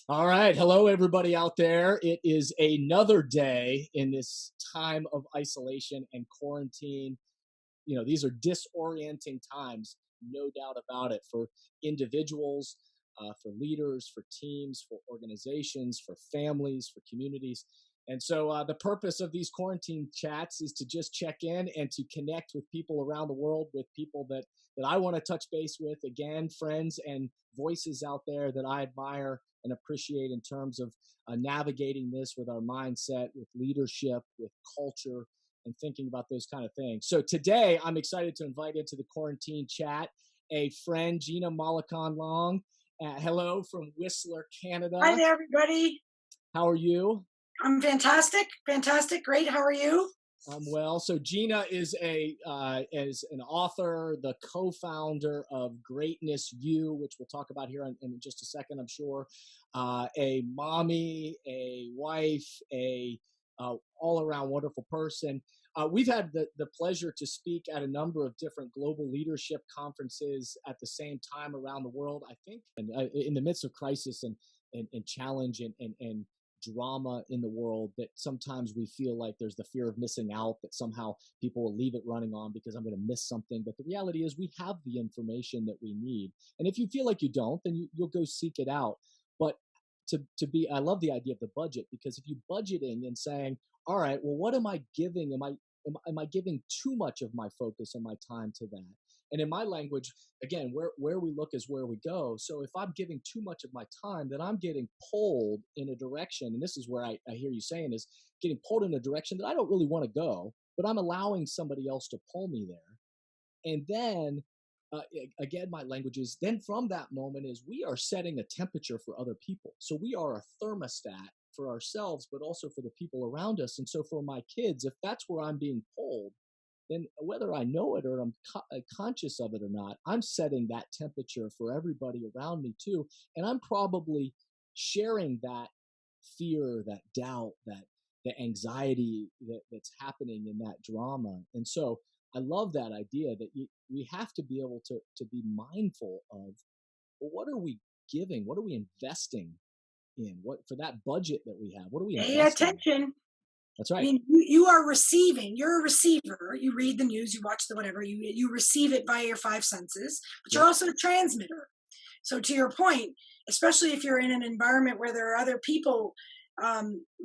All right. Hello, everybody out there. It is another day in this time of isolation and quarantine. These are disorienting times, no doubt about it, for individuals, for leaders, for teams, for organizations, for families, for communities. And so the purpose of these quarantine chats is to just check in and to connect with people around the world, with people that I want to touch base with, again, friends and voices out there that I admire and appreciate in terms of navigating this with our mindset, with leadership, with culture, and thinking about those kind of things. So today, I'm excited to invite into the quarantine chat a friend, Gina Mollicone-Long. Hello from Whistler, Hi Canada. there, everybody. How are you? I'm fantastic. Fantastic. Great. How are you? I'm well. So Gina is is an author, the co-founder of Greatness U, which we'll talk about here in just a second, I'm sure. A mommy, a wife, a all-around wonderful person. We've had the pleasure to speak at a number of different global leadership conferences at the same time around the world, I think, and in the midst of crisis and challenge and drama in the world, that sometimes we feel like there's the fear of missing out, that somehow people will leave it running on because I'm going to miss something. But the reality is we have the information that we need. And if you feel like you don't, then you'll go seek it out. But I love the idea of the budget, because if you budgeting and saying, all right, well, what am I giving? Am I giving too much of my focus and my time to that? And in my language, again, where we look is where we go. So if I'm giving too much of my time, then I'm getting pulled in a direction. And this is where I hear you saying is getting pulled in a direction that I don't really want to go, but I'm allowing somebody else to pull me there. And then again, my language is then from that moment is we are setting a temperature for other people. So we are a thermostat for ourselves, but also for the people around us. And so for my kids, if that's where I'm being pulled, then whether I know it or I'm conscious of it or not, I'm setting that temperature for everybody around me too. And I'm probably sharing that fear, that doubt, that the anxiety that's happening in that drama. And so I love that idea that we have to be able to be mindful of, well, what are we giving? What are we investing in? What for that budget that we have? What are we Pay investing in? attention. That's I right. mean, you are receiving. You're a receiver. You read the news, you watch the whatever. You receive it via your five senses, but you're Yep. also a transmitter. So to your point, especially if you're in an environment where there are other people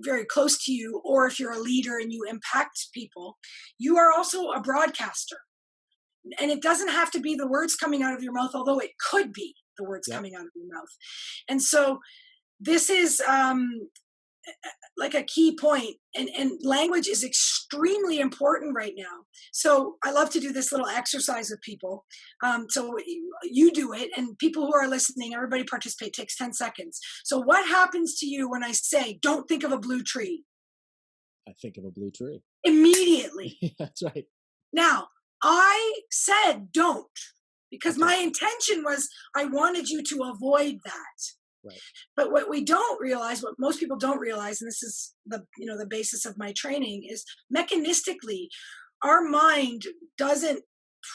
very close to you, or if you're a leader and you impact people, you are also a broadcaster. And it doesn't have to be the words coming out of your mouth, although it could be the words Yep. coming out of your mouth. And so this is like a key point, and language is extremely important right now. So I love to do this little exercise with people. So you do it, and people who are listening, everybody participate, takes 10 seconds. So what happens to you when I say, don't think of a blue tree? I think of a blue tree. Immediately. That's right. Now, I said don't, because That's right. my intention was I wanted you to avoid that. Right. But what we don't realize, what most people don't realize, and this is the basis of my training, is mechanistically, our mind doesn't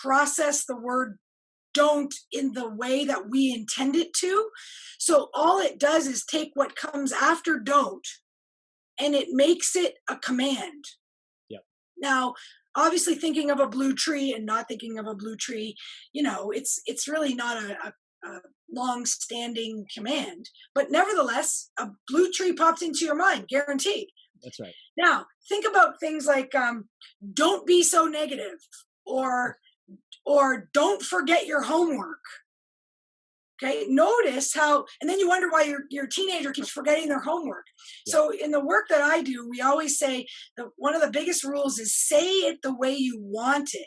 process the word don't in the way that we intend it to. So all it does is take what comes after don't and it makes it a command. Yep. Now, obviously, thinking of a blue tree and not thinking of a blue tree, it's really not a long-standing command. But nevertheless, a blue tree popped into your mind, guaranteed. That's right. Now, think about things like "don't be so negative," or "don't forget your homework." Okay, notice how, and then you wonder why your teenager keeps forgetting their homework. Yeah. So in the work that I do, we always say that one of the biggest rules is say it the way you want it,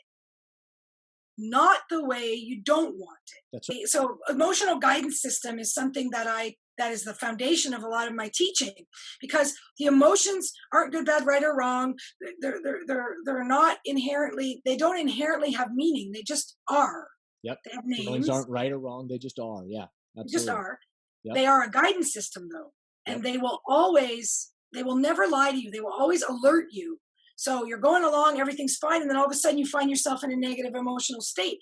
not the way you don't want it. That's right. So emotional guidance system is something that is the foundation of a lot of my teaching, because the emotions aren't good, bad, right, or wrong. They're not inherently, they don't inherently have meaning. They just are. Yep. They have Feelings names. aren't right or wrong. They just are. Yeah. They just Absolutely. are. Yep. They are a guidance system, though, Yep. and they will never lie to you. They will always alert you. So you're going along, everything's fine, and then all of a sudden you find yourself in a negative emotional state.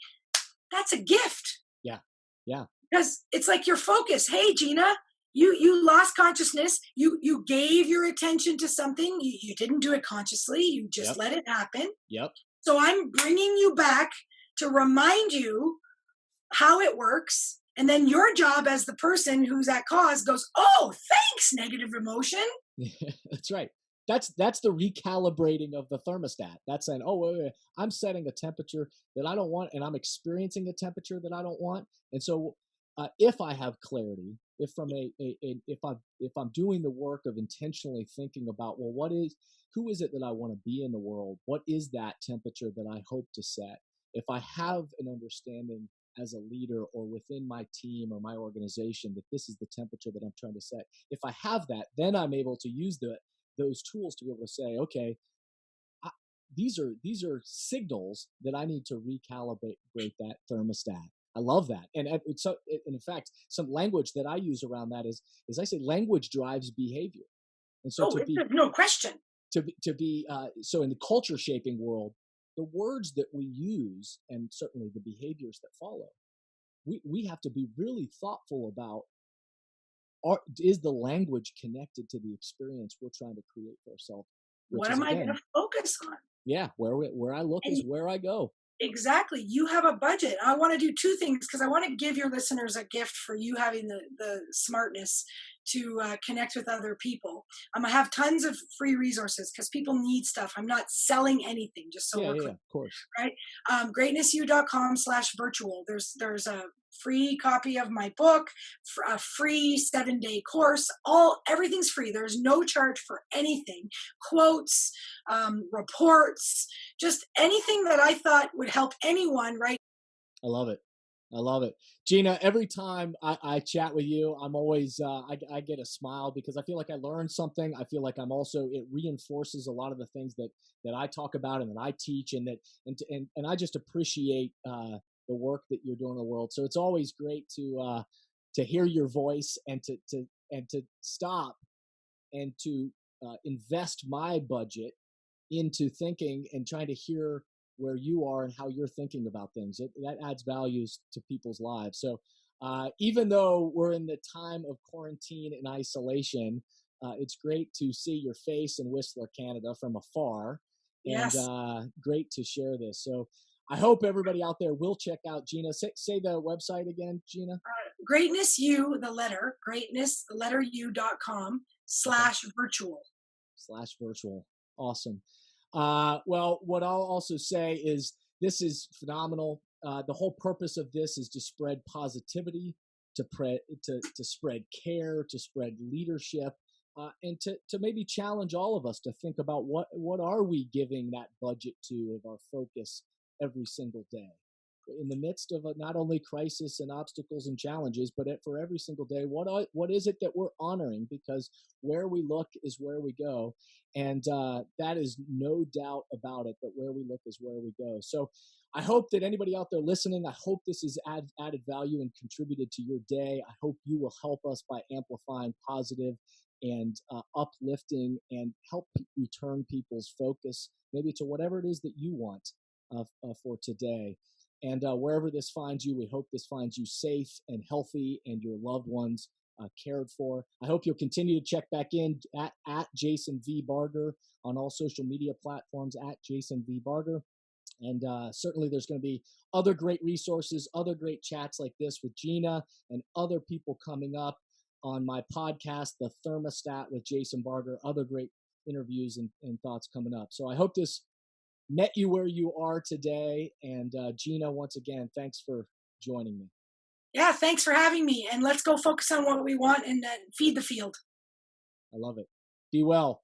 That's a gift, Yeah. Yeah. because it's like your focus. Hey, Gina, You lost consciousness. You gave your attention to something. You didn't do it consciously. You just Yep. let it happen. Yep. So I'm bringing you back to remind you how it works. And then your job as the person who's at cause goes, oh, thanks, negative emotion. That's right. That's the recalibrating of the thermostat. That's saying, oh, wait, I'm setting a temperature that I don't want, and I'm experiencing a temperature that I don't want. And so, if I have clarity, if from if I'm doing the work of intentionally thinking about, well, who is it that I want to be in the world? What is that temperature that I hope to set? If I have an understanding as a leader or within my team or my organization that this is the temperature that I'm trying to set, if I have that, then I'm able to use those tools to be able to say, okay, I, these are signals that I need to recalibrate that thermostat. I love that, and so in fact, some language that I use around that is I say language drives behavior, and so Oh, no question. So in the culture shaping world, the words that we use and certainly the behaviors that follow, we have to be really thoughtful about, is the language connected to the experience we're trying to create for ourselves? Which What is, am I going again, to focus on? yeah, where I look And is where I go. exactly. You have a budget. I want to do two things because I want to give your listeners a gift for you having the smartness to connect with other people. I have tons of free resources because people need stuff. I'm not selling anything, just so Yeah, we're yeah, clear, of course. right? Greatnessu.com/virtual. There's a free copy of my book, a free 7-day course. Everything's free. There's no charge for anything. Quotes, reports, just anything that I thought would help anyone, right? I love it. I love it. Gina, every time I chat with you, I'm always, I get a smile because I feel like I learned something. I feel like it reinforces a lot of the things that I talk about and that I teach, and and I just appreciate, the work that you're doing in the world. So it's always great to hear your voice and to stop and to invest my budget into thinking and trying to hear where you are and how you're thinking about things. That adds values to people's lives. So even though we're in the time of quarantine and isolation, it's great to see your face in Whistler, Canada from afar, and Yes. great to share this. So I hope everybody out there will check out Gina. Say the website again, Gina. Greatness, the letter u.com Okay. /virtual. /virtual. Awesome. Well, what I'll also say is this is phenomenal. The whole purpose of this is to spread positivity, to spread care, to spread leadership, and to maybe challenge all of us to think about what are we giving that budget to of our focus every single day. In the midst of not only crisis and obstacles and challenges, but for every single day, what is it that we're honoring? Because where we look is where we go, and that is no doubt about it. That where we look is where we go. So, I hope that anybody out there listening, I hope this has added value and contributed to your day. I hope you will help us by amplifying positive and uplifting, and help return people's focus maybe to whatever it is that you want for today. And wherever this finds you, we hope this finds you safe and healthy and your loved ones cared for. I hope you'll continue to check back in at Jason V. Barger on all social media platforms at Jason V. Barger. And certainly there's going to be other great resources, other great chats like this with Gina and other people coming up on my podcast, The Thermostat with Jason Barger, other great interviews and thoughts coming up. So I hope this met you where you are today. And Gina, once again, thanks for joining me. Yeah, thanks for having me. And let's go focus on what we want and feed the field. I love it. Be well.